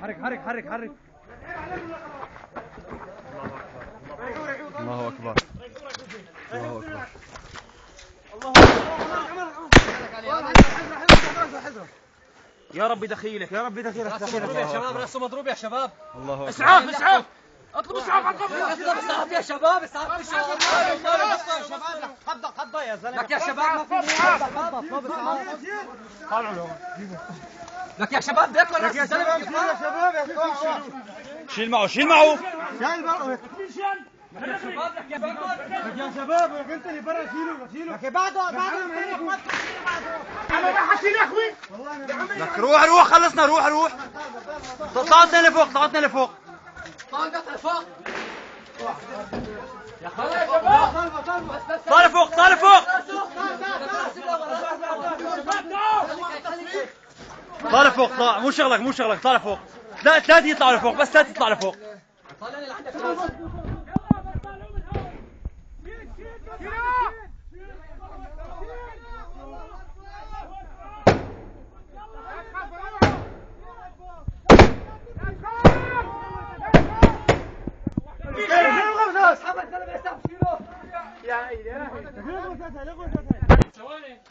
حرك حرك حرك حرك. الله أكبر الله أكبر. يا رب دخيلك يا رب دخيلك دخيلك يا شباب. راسه مضروب يا شباب. الله أكبر. اسعاف اسعاف. اطلبوا اسعاف. اطلب اسعاف يا شباب. اسعاف يا شباب. خضة يا زلمه. لك يا شباب ما في لك يا شباب بياكل راس الزلمه. يا شباب يا شباب شيل معه شيل معه. شايل معه. يا شباب لك يا شباب انت اللي برا شيله. لك بعده انا راح اشيل يا اخوي. لك روح روح خلصنا روح روح. طلعتنا لفوق طلعتنا لفوق. فوق يا طالع فوق طالع فوق. طالع فوق طالع مو شغلك طالع فوق. ثلاثة يطلعوا لفوق بس ثلاثة يطلعوا لفوق. ثواني